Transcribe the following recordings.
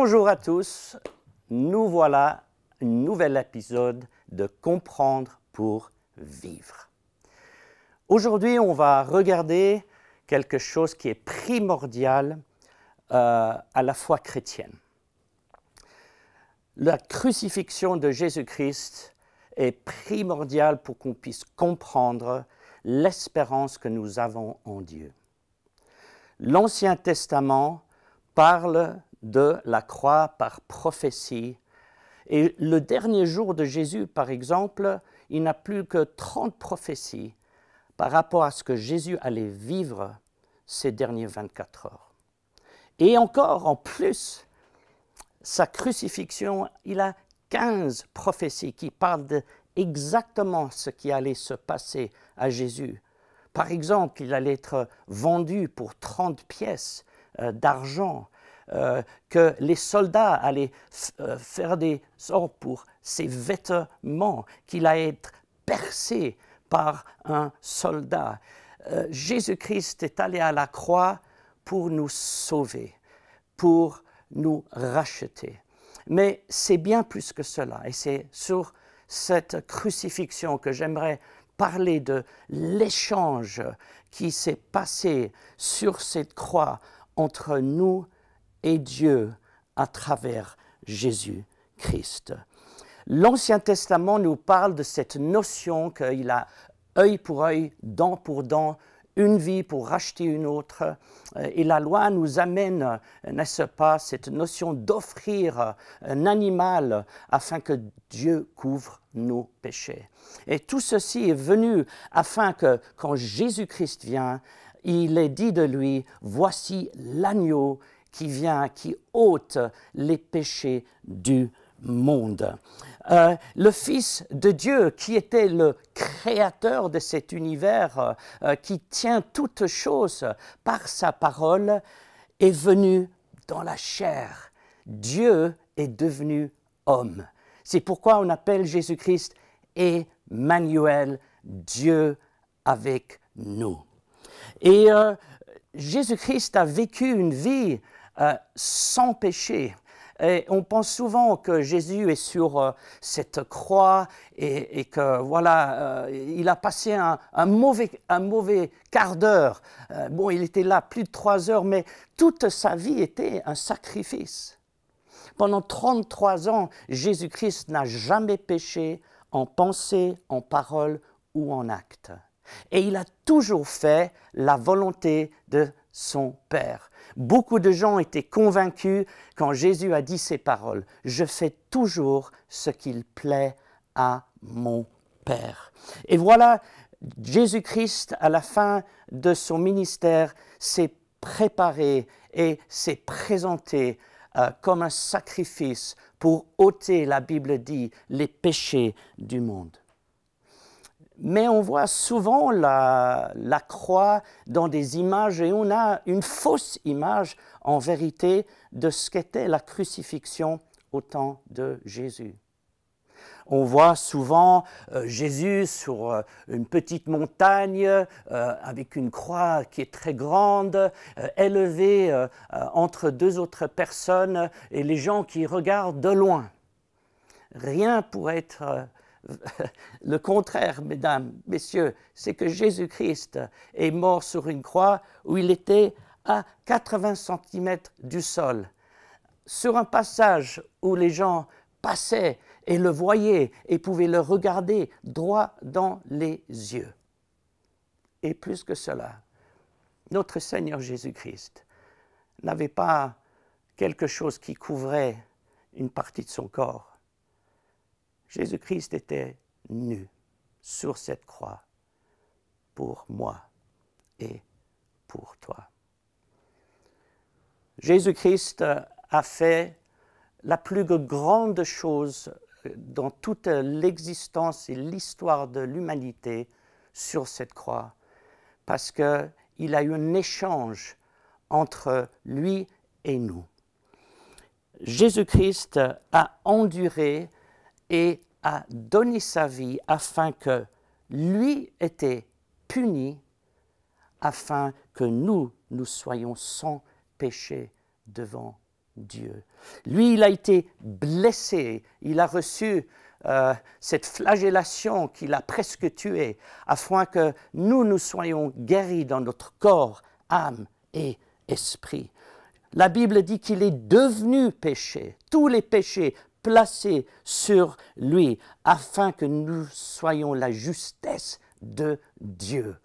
Bonjour à tous, nous voilà un nouvel épisode de Comprendre pour vivre. Aujourd'hui, on va regarder quelque chose qui est primordial à la foi chrétienne. La crucifixion de Jésus-Christ est primordiale pour qu'on puisse comprendre l'espérance que nous avons en Dieu. L'Ancien Testament parle de la croix par prophétie. Et le dernier jour de Jésus, par exemple, il n'a plus que 30 prophéties par rapport à ce que Jésus allait vivre ces dernières 24 heures. Et encore, en plus, sa crucifixion, il a 15 prophéties qui parlent de exactement ce qui allait se passer à Jésus. Par exemple, il allait être vendu pour 30 pièces d'argent, que les soldats allaient faire des sorts pour ses vêtements, qu'il allait être percé par un soldat. Jésus-Christ est allé à la croix pour nous sauver, pour nous racheter. Mais c'est bien plus que cela, et c'est sur cette crucifixion que j'aimerais parler de l'échange qui s'est passé sur cette croix entre nous et Dieu à travers Jésus-Christ. L'Ancien Testament nous parle de cette notion qu'il a œil pour œil, dent pour dent, une vie pour racheter une autre. Et la loi nous amène, n'est-ce pas, cette notion d'offrir un animal afin que Dieu couvre nos péchés. Et tout ceci est venu afin que quand Jésus-Christ vient, il est dit de lui, voici l'agneau qui vient, qui ôte les péchés du monde. Le Fils de Dieu, qui était le créateur de cet univers, qui tient toutes choses par sa parole, est venu dans la chair. Dieu est devenu homme. C'est pourquoi on appelle Jésus-Christ Emmanuel, Dieu avec nous. Et Jésus-Christ a vécu une vie sans péché. Et on pense souvent que Jésus est sur cette croix et que voilà, il a passé un mauvais quart d'heure. Bon, il était là plus de 3 heures, mais toute sa vie était un sacrifice. Pendant 33 ans, Jésus-Christ n'a jamais péché en pensée, en parole ou en acte. Et il a toujours fait la volonté de son Père. Beaucoup de gens étaient convaincus quand Jésus a dit ces paroles. « Je fais toujours ce qu'il plaît à mon Père. » Et voilà, Jésus-Christ, à la fin de son ministère, s'est préparé et s'est présenté comme un sacrifice pour ôter, la Bible dit, les péchés du monde. Mais on voit souvent la croix dans des images et on a une fausse image en vérité de ce qu'était la crucifixion au temps de Jésus. On voit souvent Jésus sur une petite montagne avec une croix qui est très grande, élevée entre deux autres personnes et les gens qui regardent de loin. Rien pour être le contraire, mesdames, messieurs, c'est que Jésus-Christ est mort sur une croix où il était à 80 cm du sol, sur un passage où les gens passaient et le voyaient et pouvaient le regarder droit dans les yeux. Et plus que cela, notre Seigneur Jésus-Christ n'avait pas quelque chose qui couvrait une partie de son corps. Jésus-Christ était nu sur cette croix pour moi et pour toi. Jésus-Christ a fait la plus grande chose dans toute l'existence et l'histoire de l'humanité sur cette croix, parce qu'il a eu un échange entre lui et nous. Jésus-Christ a enduré et a donné sa vie afin que lui était puni, afin que nous soyons sans péché devant Dieu. Lui, il a été blessé, il a reçu cette flagellation qui l'a presque tué, afin que nous soyons guéris dans notre corps, âme et esprit. La Bible dit qu'il est devenu péché, tous les péchés placés sur lui, afin que nous soyons la justesse de Dieu.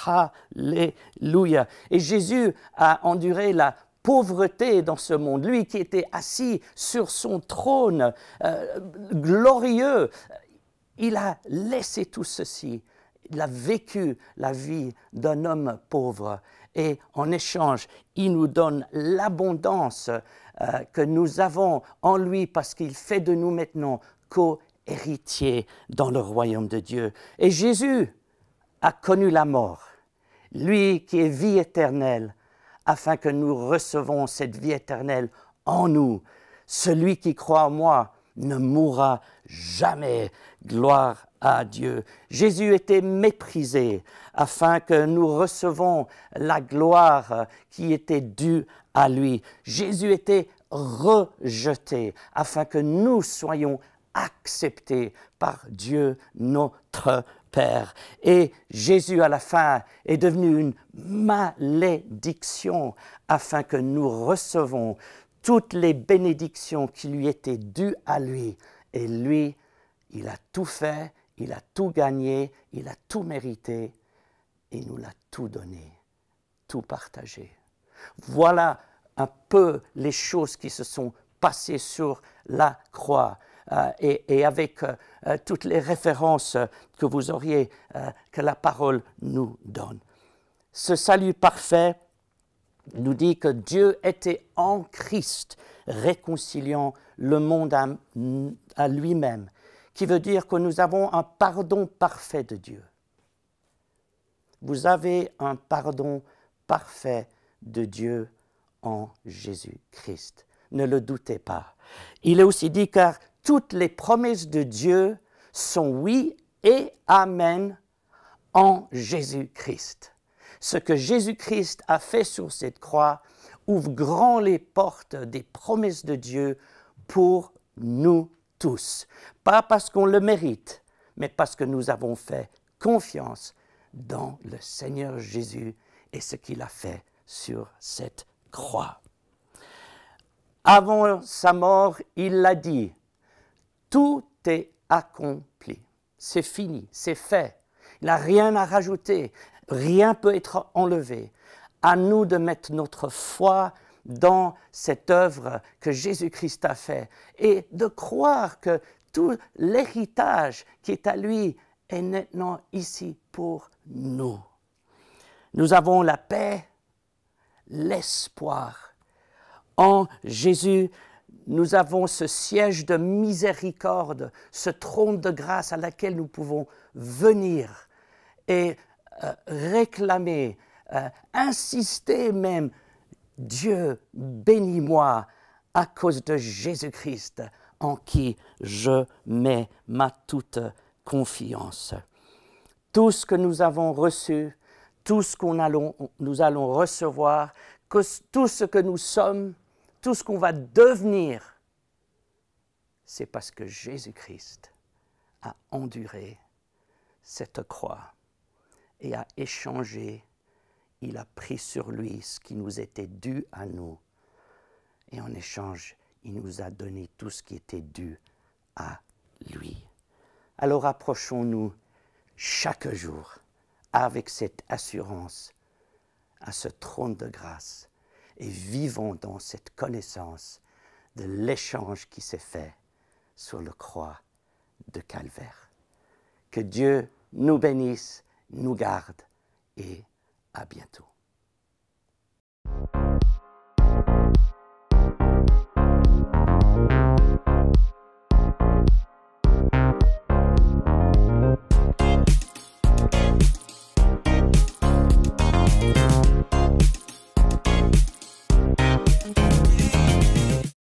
Alléluia. Et Jésus a enduré la pauvreté dans ce monde. Lui qui était assis sur son trône glorieux, il a laissé tout ceci. Il a vécu la vie d'un homme pauvre. Et en échange, il nous donne l'abondance que nous avons en lui parce qu'il fait de nous maintenant co-héritiers dans le royaume de Dieu. Et Jésus a connu la mort, lui qui est vie éternelle, afin que nous recevons cette vie éternelle en nous. Celui qui croit en moi ne mourra jamais. Gloire à Dieu. Jésus était méprisé afin que nous recevons la gloire qui était due à lui. Jésus était rejeté afin que nous soyons acceptés par Dieu notre Père. Et Jésus à la fin est devenu une malédiction afin que nous recevons toutes les bénédictions qui lui étaient dues à lui. Et lui, il a tout fait, il a tout gagné, il a tout mérité, et il nous l'a tout donné, tout partagé. Voilà un peu les choses qui se sont passées sur la croix. Et avec toutes les références que vous auriez, que la parole nous donne. Ce salut parfait nous dit que Dieu était en Christ, réconciliant le monde à lui-même, qui veut dire que nous avons un pardon parfait de Dieu. Vous avez un pardon parfait de Dieu en Jésus-Christ. Ne le doutez pas. Il est aussi dit car toutes les promesses de Dieu sont oui et amen en Jésus-Christ. Ce que Jésus-Christ a fait sur cette croix ouvre grand les portes des promesses de Dieu pour nous tous. Pas parce qu'on le mérite, mais parce que nous avons fait confiance dans le Seigneur Jésus et ce qu'il a fait sur cette croix. Avant sa mort, il l'a dit, tout est accompli, c'est fini, c'est fait. Il n'a rien à rajouter, rien ne peut être enlevé. À nous de mettre notre foi dans cette œuvre que Jésus-Christ a fait et de croire que tout l'héritage qui est à lui est maintenant ici pour nous. Nous avons la paix, l'espoir. En Jésus, nous avons ce siège de miséricorde, ce trône de grâce à laquelle nous pouvons venir et réclamer, insister même, Dieu, bénis-moi à cause de Jésus-Christ en qui je mets ma toute confiance. Tout ce que nous avons reçu, tout ce nous allons recevoir, tout ce que nous sommes, tout ce qu'on va devenir, c'est parce que Jésus-Christ a enduré cette croix et a échangé, il a pris sur lui ce qui nous était dû à nous. Et en échange, il nous a donné tout ce qui était dû à lui. Alors approchons-nous chaque jour avec cette assurance à ce trône de grâce et vivons dans cette connaissance de l'échange qui s'est fait sur la croix de Calvaire. Que Dieu nous bénisse, nous garde et à bientôt.